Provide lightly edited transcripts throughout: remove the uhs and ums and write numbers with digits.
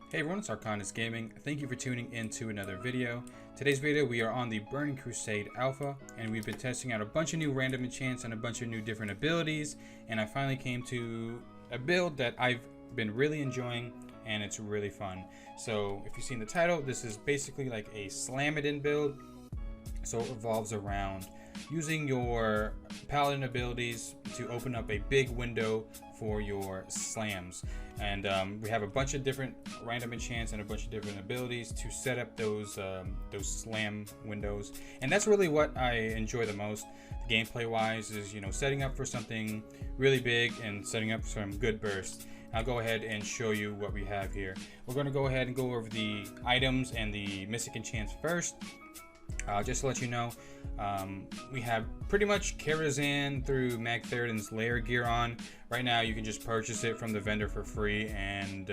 Hey everyone, it's Arkondus Gaming. Thank you for tuning in to another video. Today's video we are on the Burning Crusade Alpha, and we've been testing out a bunch of new random enchants and a bunch of new different abilities, and I finally came to a build that I've been really enjoying and it's really fun. So if you've seen the title, this is basically like a SLAMadin build. So it revolves around using your paladin abilities to open up a big window for your slams, and we have a bunch of different random enchants and a bunch of different abilities to set up those slam windows, and that's really what I enjoy the most gameplay wise, is setting up for something really big and setting up some good bursts. I'll go ahead and show you what we have here. We're going to go ahead and go over the items and the mystic enchants first. Just to let you know, we have pretty much Karazhan through Magtheridon's layer gear on. Right now you can just purchase it from the vendor for free, and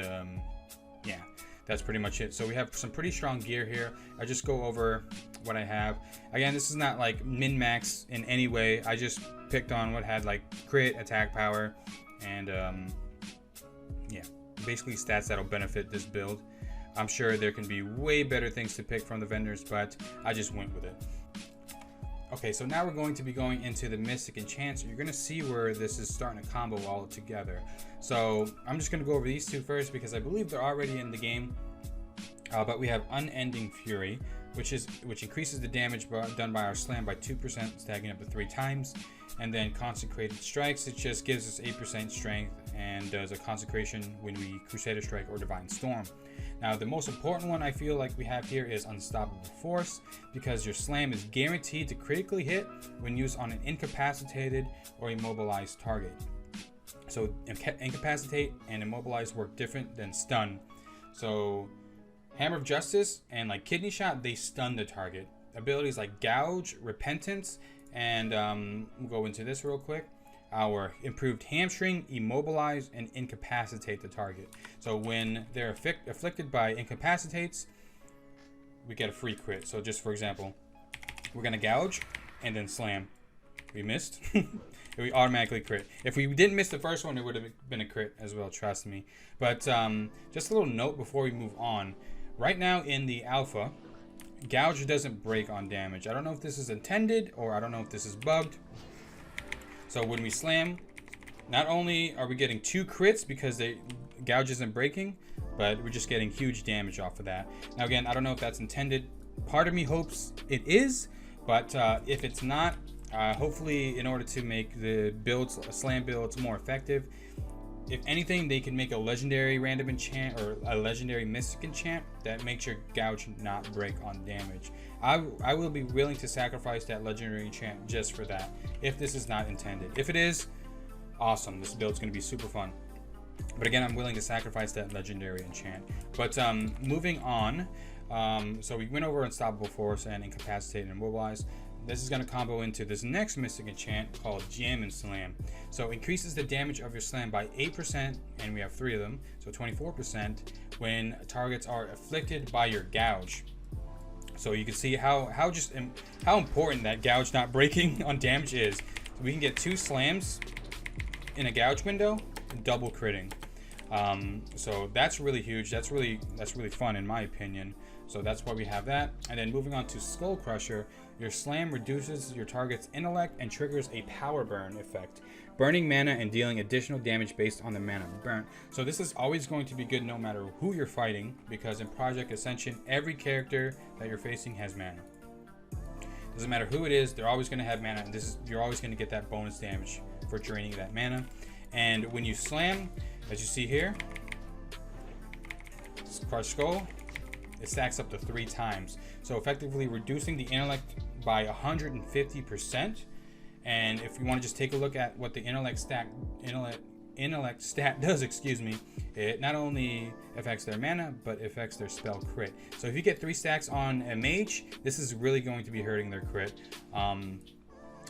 yeah, that's pretty much it. So we have some pretty strong gear here. I just go over what I have. Again, this is not like min-max in any way. I just picked on what had like crit, attack power, and yeah, basically stats that'll benefit this build. I'm sure there can be way better things to pick from the vendors, but I just went with it. Okay, so now we're going to be going into the mystic enchants. You're going to see where this is starting to combo all together. So I'm just going to go over these two first because I believe they're already in the game. But we have Unending Fury, which increases the damage done by our slam by 2%, stacking up to 3 times. And then Consecrated Strikes, it just gives us 8% strength and does a consecration when we Crusader Strike or Divine Storm. Now the most important one I feel like we have here is Unstoppable Force, because your slam is guaranteed to critically hit when used on an incapacitated or immobilized target. So incapacitate and immobilize work different than stun. So Hammer of Justice and like Kidney Shot, they stun the target. Abilities like Gouge, Repentance, and we'll go into this real quick. Our improved Hamstring, Immobilize, and Incapacitate the target. So when they're afflicted by incapacitates, we get a free crit. So just for example, we're gonna Gouge and then slam. We missed. We automatically crit. If we didn't miss the first one, it would have been a crit as well, trust me. But just a little note before we move on. Right now in the alpha, Gouge doesn't break on damage. I don't know if this is intended or I don't know if this is bugged. So when we slam, not only are we getting 2 crits because Gouge isn't breaking, but we're just getting huge damage off of that. Now again, I don't know if that's intended. Part of me hopes it is, but if it's not, hopefully in order to make the builds, slam builds more effective, if anything, they can make a legendary random enchant or a legendary mystic enchant that makes your Gouge not break on damage. I will be willing to sacrifice that legendary enchant just for that, if this is not intended. If it is, awesome. This build's going to be super fun. But again, I'm willing to sacrifice that legendary enchant. But moving on, so we went over Unstoppable Force and Incapacitate and Immobilize. This is going to combo into this next mystic enchant called Jam and Slam. So increases the damage of your slam by 8%, and we have 3 of them, so 24%, when targets are afflicted by your Gouge. So you can see how important that Gouge not breaking on damage is. So we can get 2 slams in a Gouge window, double critting. So that's really huge. That's really fun in my opinion. So that's why we have that. And then moving on to Skull Crusher, your slam reduces your target's intellect and triggers a power burn effect, burning mana and dealing additional damage based on the mana burnt. So this is always going to be good no matter who you're fighting, because in Project Ascension, every character that you're facing has mana. Doesn't matter who it is, they're always going to have mana, and you're always going to get that bonus damage for draining that mana. And when you slam, as you see here, Crush Skull, it stacks up to 3 times. So effectively reducing the intellect by 150%. And if you want to just take a look at what the intellect stat does, it not only affects their mana, but affects their spell crit. So if you get 3 stacks on a mage, this is really going to be hurting their crit.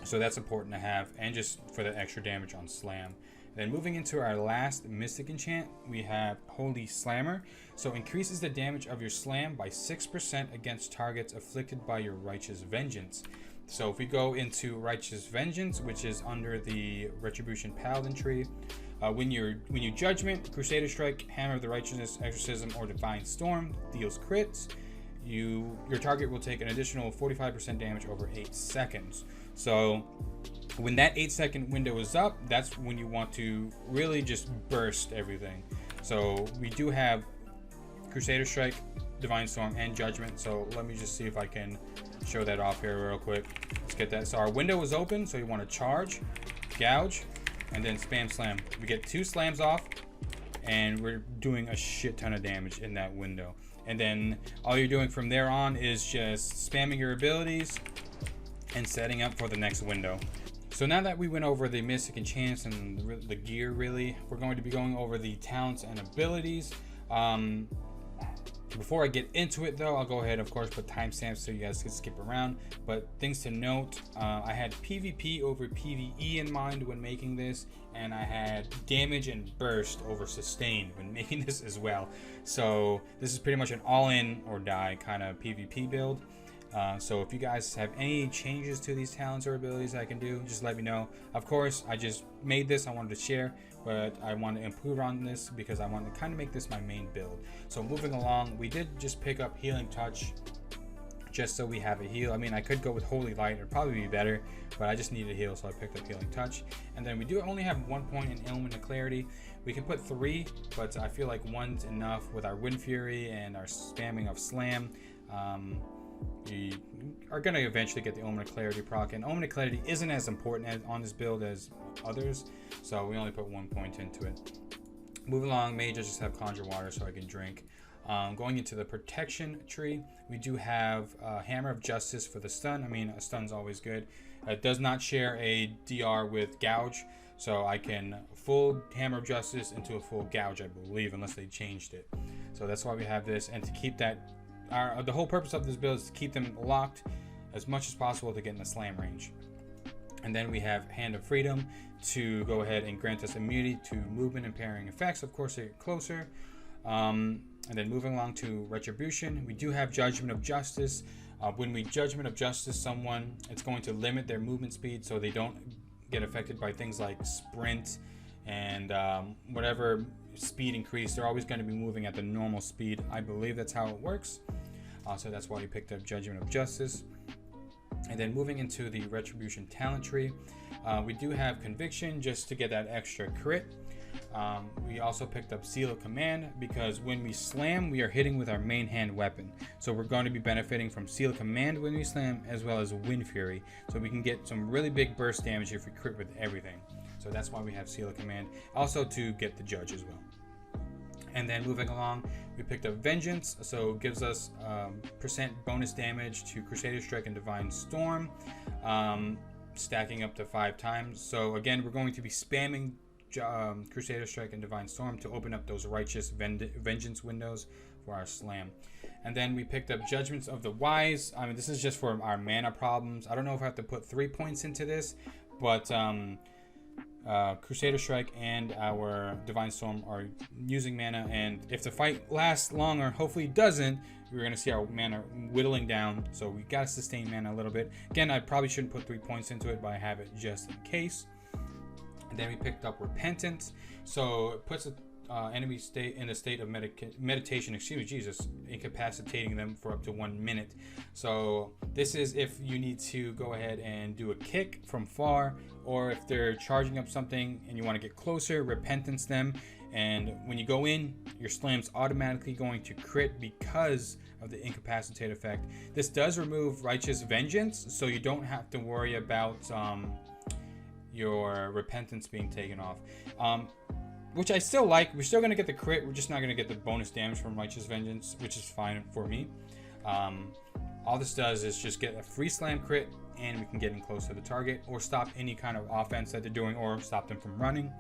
So that's important to have, and just for the extra damage on slam. Then moving into our last mystic enchant, we have Holy Slammer. So increases the damage of your slam by 6% against targets afflicted by your Righteous Vengeance. So if we go into Righteous Vengeance, which is under the Retribution Paladin tree, When you Judgment, Crusader Strike, Hammer of the Righteousness, Exorcism, or Divine Storm deals crits, your target will take an additional 45% damage over 8 seconds. So when that 8-second window is up, that's when you want to really just burst everything. So we do have Crusader Strike, Divine Storm, and Judgment. So let me just see if I can show that off here real quick. Let's get that. So our window is open, so you want to charge, gouge, and then spam slam. We get 2 slams off, and we're doing a shit ton of damage in that window. And then all you're doing from there on is just spamming your abilities and setting up for the next window. So now that we went over the Mystic Enchants and the gear, really, we're going to be going over the talents and abilities. Before I get into it though, I'll go ahead, of course, put timestamps so you guys can skip around. But things to note, I had PvP over PvE in mind when making this, and I had damage and burst over sustain when making this as well. So this is pretty much an all-in or die kind of PvP build. So if you guys have any changes to these talents or abilities I can do, just let me know. Of course, I just made this, I wanted to share, but I want to improve on this because I want to kind of make this my main build. So moving along, we did just pick up Healing Touch just so we have a heal. I mean, I could go with Holy Light, it'd probably be better, but I just needed a heal, so I picked up Healing Touch. And then we do only have 1 point in Element of Clarity. We can put 3, but I feel like 1's enough with our Wind Fury and our spamming of Slam. We are going to eventually get the Omen of Clarity proc, and Omen of Clarity isn't as important on this build as others, so we only put 1 point into it. Moving along, mages just have Conjure Water so I can drink. Going into the protection tree, we do have Hammer of Justice for the stun. I mean, a stun's always good. It does not share a DR with Gouge, so I can full Hammer of Justice into a full Gouge, I believe, unless they changed it. So that's why we have this, and to keep that, the whole purpose of this build is to keep them locked as much as possible to get in the slam range. And then we have Hand of Freedom to go ahead and grant us immunity to movement and parrying effects, of course, to get closer. And then moving along to Retribution, we do have Judgment of Justice. When we Judgment of Justice someone, it's going to limit their movement speed so they don't get affected by things like sprint and whatever speed increase. They're always going to be moving at the normal speed. I believe that's how it works. So that's why we picked up Judgment of Justice. And then moving into the Retribution talent tree, we do have Conviction just to get that extra crit. We also picked up Seal of Command because when we slam, we are hitting with our main hand weapon. So we're going to be benefiting from Seal of Command when we slam, as well as Wind Fury. So we can get some really big burst damage if we crit with everything. So that's why we have Seal of Command. Also to get the Judge as well. And then moving along, we picked up Vengeance, so it gives us % bonus damage to Crusader Strike and Divine Storm, stacking up to 5 times. So again, we're going to be spamming Crusader Strike and Divine Storm to open up those righteous vengeance windows for our slam. And then we picked up Judgments of the Wise. I mean, this is just for our mana problems. I don't know if I have to put 3 points into this, but Crusader Strike and our Divine Storm are using mana, and if the fight lasts longer, hopefully it doesn't, we're going to see our mana whittling down, so we got to sustain mana a little bit. Again, I probably shouldn't put 3 points into it, but I have it just in case. And then we picked up Repentance, so it puts an enemy state in a state of meditation, incapacitating them for up to 1 minute. So this is if you need to go ahead and do a kick from far, or if they're charging up something and you want to get closer, Repentance them, and when you go in, your slam's automatically going to crit because of the incapacitate effect. This does remove Righteous Vengeance, so you don't have to worry about your Repentance being taken off. Which I still like. We're still going to get the crit. We're just not going to get the bonus damage from Righteous Vengeance, which is fine for me. All this does is just get a free slam crit, and we can get in close to the target, or stop any kind of offense that they're doing, or stop them from running.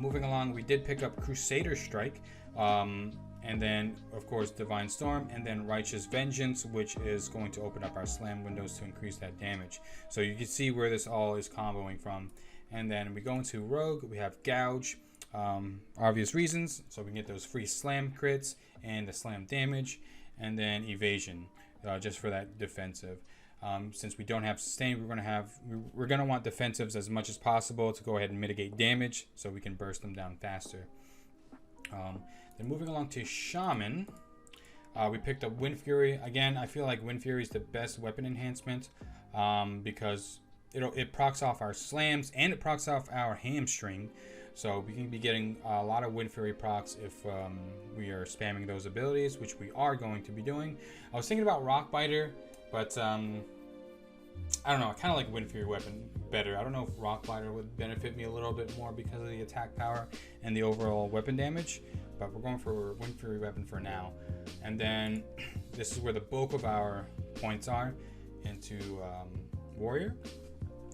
Moving along, we did pick up Crusader Strike, and then, of course, Divine Storm, and then Righteous Vengeance, which is going to open up our slam windows to increase that damage. So you can see where this all is comboing from. And then we go into Rogue, we have Gouge, obvious reasons, so we can get those free slam crits and the slam damage, and then Evasion, just for that defensive. Since we don't have sustain, we're gonna want defensives as much as possible to go ahead and mitigate damage, so we can burst them down faster. Then moving along to Shaman, we picked up Wind Fury. Again, I feel like Wind Fury is the best weapon enhancement because it procs off our slams and it procs off our hamstring. So we can be getting a lot of Wind Fury procs if we are spamming those abilities, which we are going to be doing. I was thinking about Rock Biter, but I don't know. I kind of like Wind Fury weapon better. I don't know if Rock Biter would benefit me a little bit more because of the attack power and the overall weapon damage, but we're going for Wind Fury weapon for now. And then this is where the bulk of our points are into Warrior.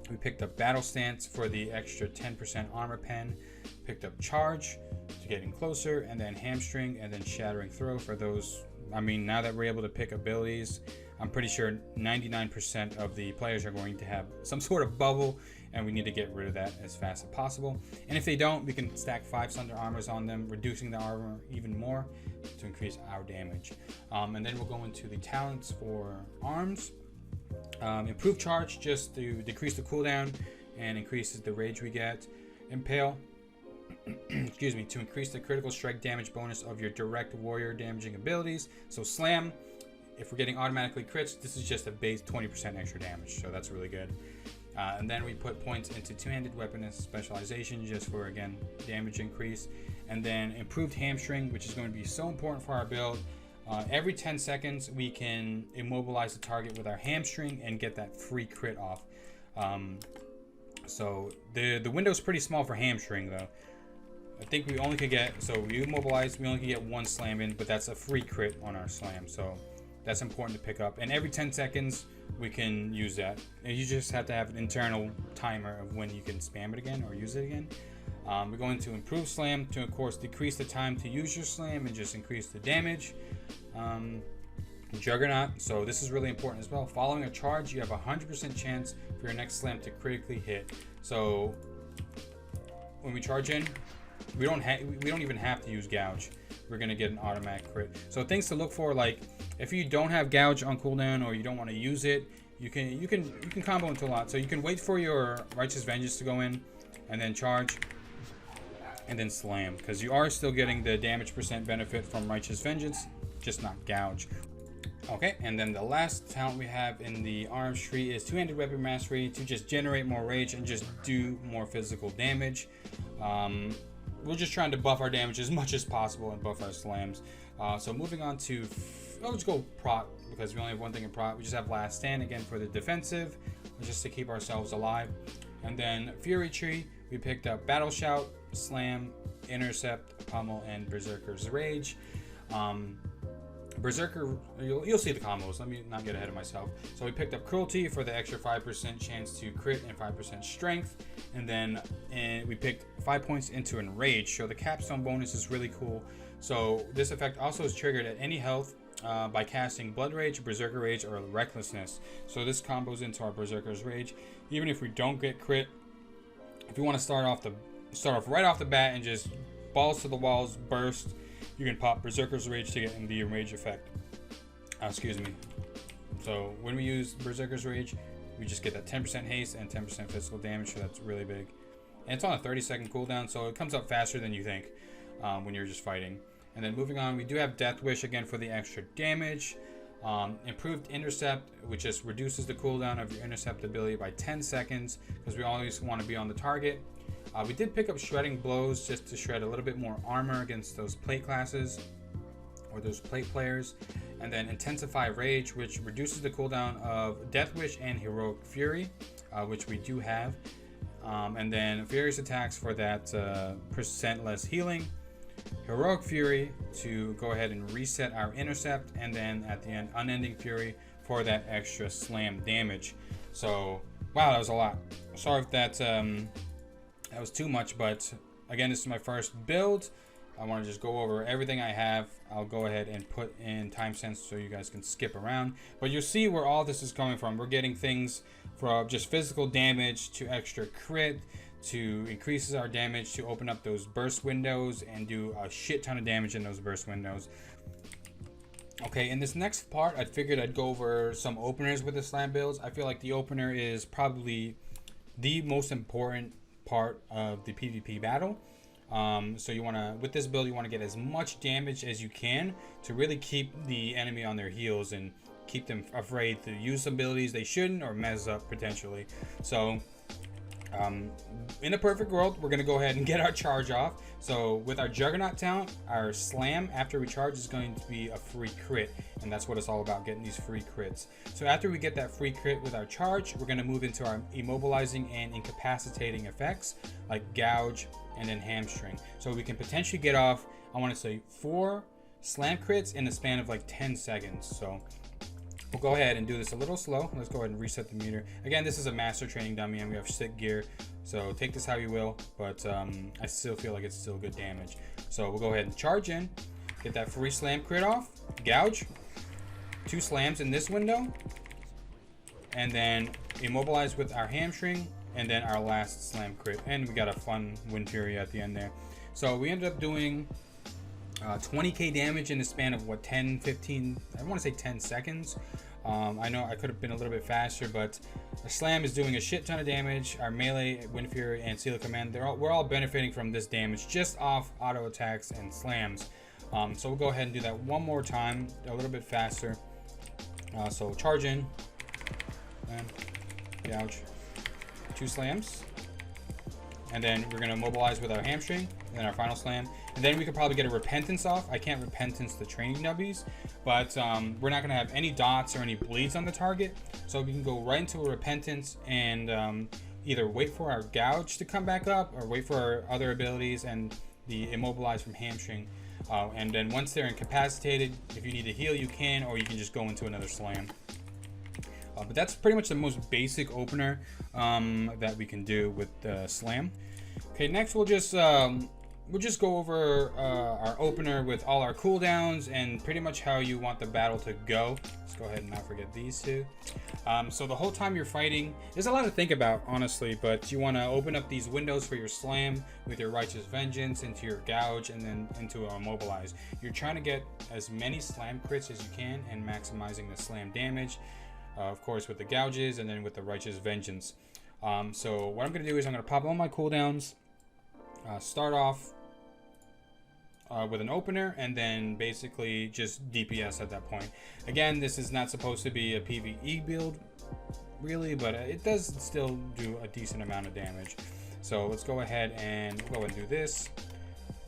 We picked up Battle Stance for the extra 10% armor pen, picked up Charge to getting closer, and then Hamstring, and then Shattering Throw for those. I mean, now that we're able to pick abilities, I'm pretty sure 99% of the players are going to have some sort of bubble, and we need to get rid of that as fast as possible. And if they don't, we can stack 5 Sunder Armors on them, reducing the armor even more to increase our damage. And then we'll go into the talents for arms. Improve Charge just to decrease the cooldown and increases the rage we get. Impale, excuse me, to increase the critical strike damage bonus of your direct warrior damaging abilities. So Slam, if we're getting automatically crits, this is just a base 20% extra damage, so that's really good. And then we put points into two-handed weapon specialization just for, again, damage increase. And then improved Hamstring, which is going to be so important for our build. Every 10 seconds, we can immobilize the target with our Hamstring and get that free crit off. So the window's pretty small for Hamstring, though. I think we only could get, so we immobilize, we only could get 1 slam in, but that's a free crit on our slam. So that's important to pick up. And every 10 seconds, we can use that. And you just have to have an internal timer of when you can spam it again or use it again. We're going to improve Slam to, of course, decrease the time to use your Slam and just increase the damage. Juggernaut, so this is really important as well. Following a charge, you have a 100% chance for your next Slam to critically hit. So when we charge in, we don't even have to use Gouge. We're gonna get an automatic crit. So things to look for, like if you don't have Gouge on cooldown or you don't want to use it, you can combo into a lot. So you can wait for your Righteous Vengeance to go in, and then charge, and then slam, because you are still getting the damage percent benefit from Righteous Vengeance, just not Gouge. Okay, and then the last talent we have in the arms tree is two-handed weapon mastery to just generate more rage and just do more physical damage. We're just trying to buff our damage as much as possible and buff our slams. So moving on to, let's go prot, because we only have one thing in prot. We just have Last Stand again for the defensive, just to keep ourselves alive. And then Fury Tree, we picked up Battle Shout, Slam, Intercept, Pummel, and Berserker's Rage. Berserker, you'll see the combos. Let me not get ahead of myself. So we picked up Cruelty for the extra 5% chance to crit and 5% strength. And then we picked 5 points into Enrage. So the capstone bonus is really cool. So this effect also is triggered at any health by casting Blood Rage, Berserker Rage, or Recklessness. So this combos into our Berserker's Rage. Even if we don't get crit, if you want to start off right off the bat and just balls to the walls, burst, you can pop Berserker's Rage to get in the rage effect. Excuse me. So when we use Berserker's Rage, we just get that 10% haste and 10% physical damage, so that's really big. And it's on a 30-second cooldown, so it comes up faster than you think when you're just fighting. And then moving on, we do have Death Wish again for the extra damage. Improved Intercept, which just reduces the cooldown of your Intercept ability by 10 seconds, because we always want to be on the target. We did pick up Shredding Blows just to shred a little bit more armor against those plate classes or those plate players. And then Intensify Rage, which reduces the cooldown of Death Wish and Heroic Fury, which we do have. And then Furious Attacks for that percent less healing. Heroic Fury to go ahead and reset our Intercept. And then at the end, Unending Fury for that extra slam damage. So, wow, that was a lot. Sorry if that was too much, but again, this is my first build. I want to just go over everything I have. I'll go ahead and put in timestamps so you guys can skip around. But you'll see where all this is coming from. We're getting things from just physical damage to extra crit to increases our damage to open up those burst windows and do a shit ton of damage in those burst windows. Okay, in this next part, I figured I'd go over some openers with the slam builds. I feel like the opener is probably the most important part of the PvP battle. So you want to, with this build, you want to get as much damage as you can to really keep the enemy on their heels and keep them afraid to use abilities they shouldn't or mess up potentially. So in a perfect world, we're going to go ahead and get our charge off. So with our Juggernaut talent, our slam after we charge is going to be a free crit, and that's what it's all about, getting these free crits. So after we get that free crit with our charge, we're going to move into our immobilizing and incapacitating effects like gouge and then hamstring. So we can potentially get off, I want to say 4 slam crits in the span of like 10 seconds. So we'll go ahead and do this a little slow. Let's go ahead and reset the meter. Again, this is a master training dummy and we have sick gear, so take this how you will, but I still feel like it's still good damage. So we'll go ahead and charge in, get that free slam crit off, gouge, 2 slams in this window, and then immobilize with our hamstring, and then our last slam crit, and we got a fun Wind Fury at the end there. So we ended up doing 20k damage in the span of what, 10, 15, I want to say 10 seconds. I know I could have been a little bit faster, but the slam is doing a shit ton of damage. Our melee, Wind Fury, and Seal of Command, we're all benefiting from this damage just off auto attacks and slams. So we'll go ahead and do that one more time, a little bit faster. So charge in, and gouge, 2 slams, and then we're going to mobilize with our hamstring, and then our final slam, and then we could probably get a repentance off. I can't repentance the training nubbies, but we're not going to have any dots or any bleeds on the target, so we can go right into a repentance and either wait for our gouge to come back up or wait for our other abilities and the immobilize from hamstring, and then once they're incapacitated, if you need to heal you can, or you can just go into another slam. But that's pretty much the most basic opener that we can do with slam. Okay, next we'll just go over our opener with all our cooldowns and pretty much how you want the battle to go. Let's go ahead and not forget these 2. So the whole time you're fighting, there's a lot to think about, honestly, but you want to open up these windows for your slam with your Righteous Vengeance into your gouge and then into a immobilize. You're trying to get as many slam crits as you can and maximizing the slam damage. Of course, with the gouges and then with the Righteous Vengeance. So what I'm going to do is I'm going to pop all my cooldowns, start off with an opener, and then basically just DPS at that point. Again, this is not supposed to be a PvE build, really, but it does still do a decent amount of damage. So let's go ahead and do this.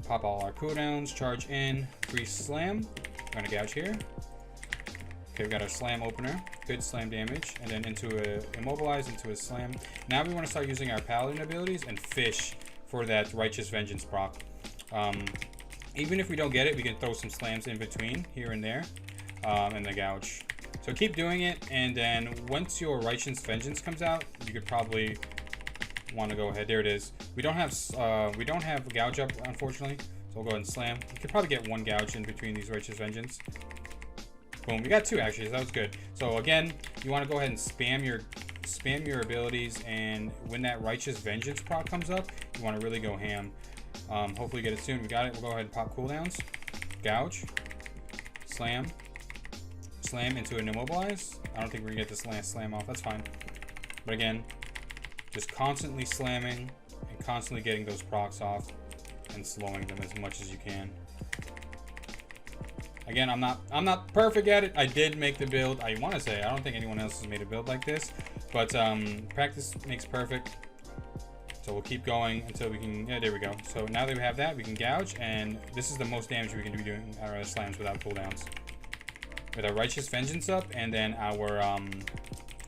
Pop all our cooldowns, charge in, free slam. I'm going to gouge here. Okay, we got our slam opener, good slam damage, and then into a immobilize, into a slam. Now we want to start using our paladin abilities and fish for that Righteous Vengeance proc. Even if we don't get it, we can throw some slams in between here and there, and the gouge. So keep doing it, and then once your Righteous Vengeance comes out, you could probably want to go ahead. There it is. We don't have gouge up, unfortunately, so we'll go ahead and slam. You could probably get 1 gouge in between these Righteous Vengeance. Boom, we got 2 actually, so that was good. So again, you want to go ahead and spam your abilities, and when that Righteous Vengeance proc comes up, you want to really go ham. Hopefully get it soon. We got it. We'll go ahead and pop cooldowns. Gouge. Slam. Slam into an immobilize. I don't think we're gonna get this last slam off. That's fine. But again, just constantly slamming and constantly getting those procs off and slowing them as much as you can. Again, I'm not perfect at it. I did make the build. I want to say I don't think anyone else has made a build like this, but practice makes perfect. So we'll keep going until we can. Yeah, there we go. So now that we have that, we can gouge, and this is the most damage we can be doing our slams without cooldowns. With our Righteous Vengeance up, and then our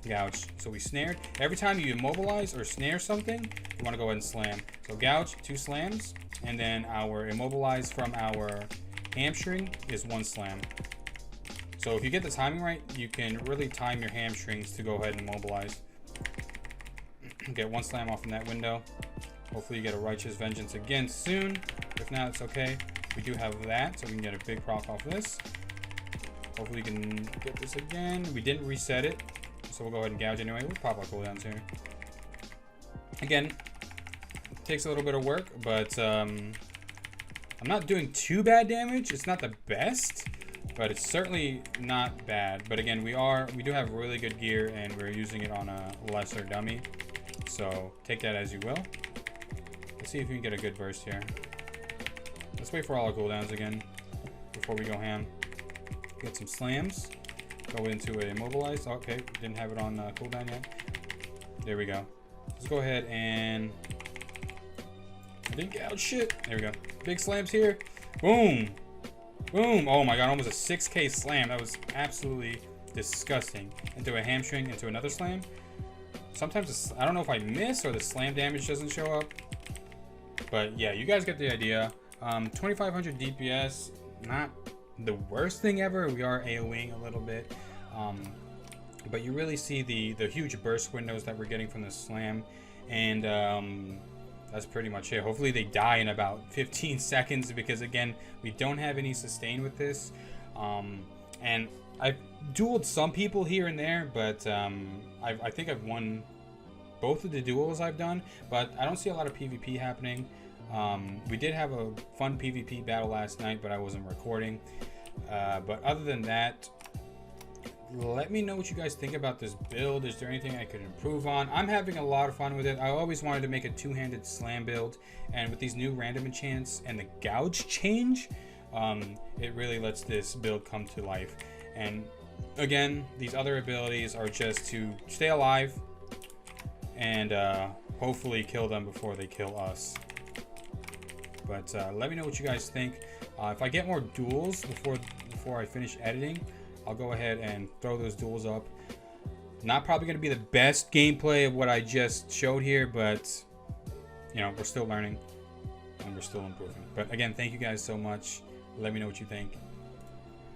gouge. So we snared. Every time you immobilize or snare something, you want to go ahead and slam. So gouge, 2 slams, and then our immobilize from our hamstring is 1 slam. So if you get the timing right, you can really time your hamstrings to go ahead and immobilize. Get 1 slam off in that window. Hopefully you get a Righteous Vengeance again soon. If not, it's okay. We do have that, so we can get a big proc off this. Hopefully we can get this again. We didn't reset it, so we'll go ahead and gouge anyway. We'll pop our cooldowns here. Again, it takes a little bit of work, but I'm not doing too bad damage. It's not the best, but it's certainly not bad. But again, we do have really good gear, and we're using it on a lesser dummy, so take that as you will. Let's see if we can get a good burst here. Let's wait for all our cooldowns again before we go ham. Get some slams. Go into a immobilize. Okay, didn't have it on cooldown yet. There we go. Let's go ahead and I didn't get out shit. There we go. Big slams here. Boom. Boom. Oh my god, almost a 6k slam. That was absolutely disgusting. Into a hamstring, into another slam. Sometimes I don't know if I miss or the slam damage doesn't show up. But yeah, you guys get the idea. 2500 DPS, not the worst thing ever. We are AoEing a little bit. But you really see the huge burst windows that we're getting from the slam. And that's pretty much it. Hopefully they die in about 15 seconds, because again, we don't have any sustain with this. And I've dueled some people here and there, but I think I've won both of the duels I've done, but I don't see a lot of PvP happening. We did have a fun PvP battle last night, but I wasn't recording. But other than that, let me know what you guys think about this build. Is there anything I could improve on? I'm having a lot of fun with it. I always wanted to make a two-handed slam build, and with these new random enchants and the gouge change, it really lets this build come to life. And again, these other abilities are just to stay alive and hopefully kill them before they kill us. But let me know what you guys think. If I get more duels before I finish editing, I'll go ahead and throw those duels up. Not probably going to be the best gameplay of what I just showed here, but you know, we're still learning and we're still improving. But again, thank you guys so much. Let me know what you think.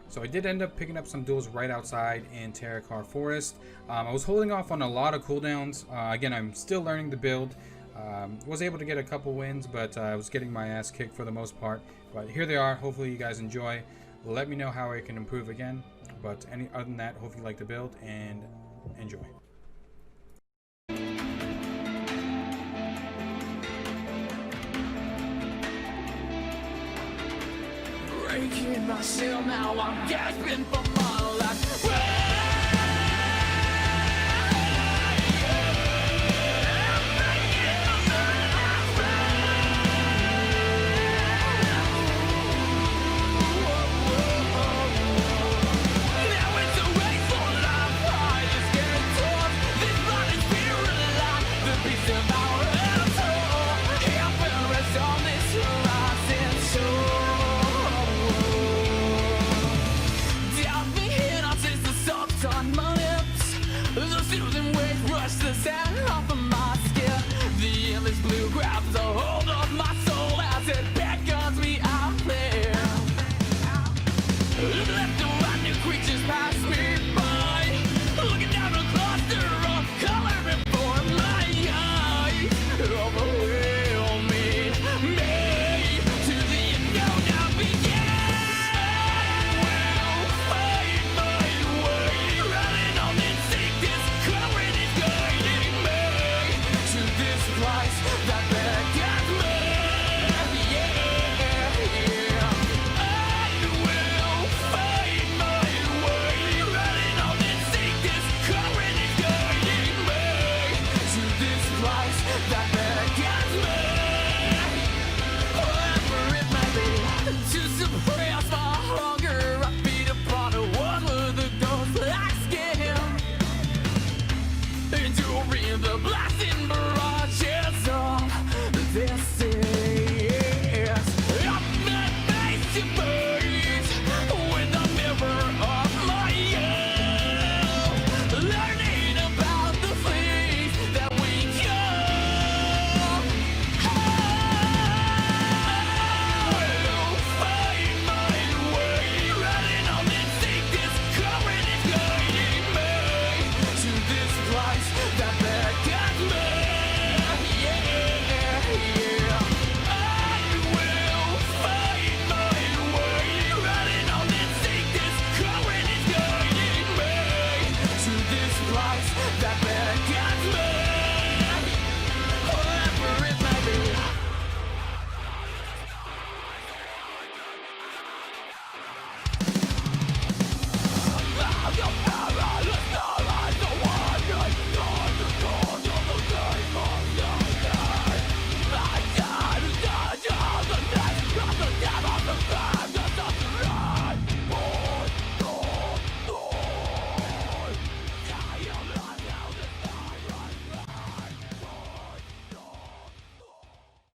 So I did end up picking up some duels right outside in Terracar Forest. I was holding off on a lot of cooldowns. Again, I'm still learning the build. Was able to get a couple wins, but I was getting my ass kicked for the most part. But here they are. Hopefully you guys enjoy. Let me know how I can improve again. But other than that, hope you like the build and enjoy. Breaking myself now, I'm gasping for my life.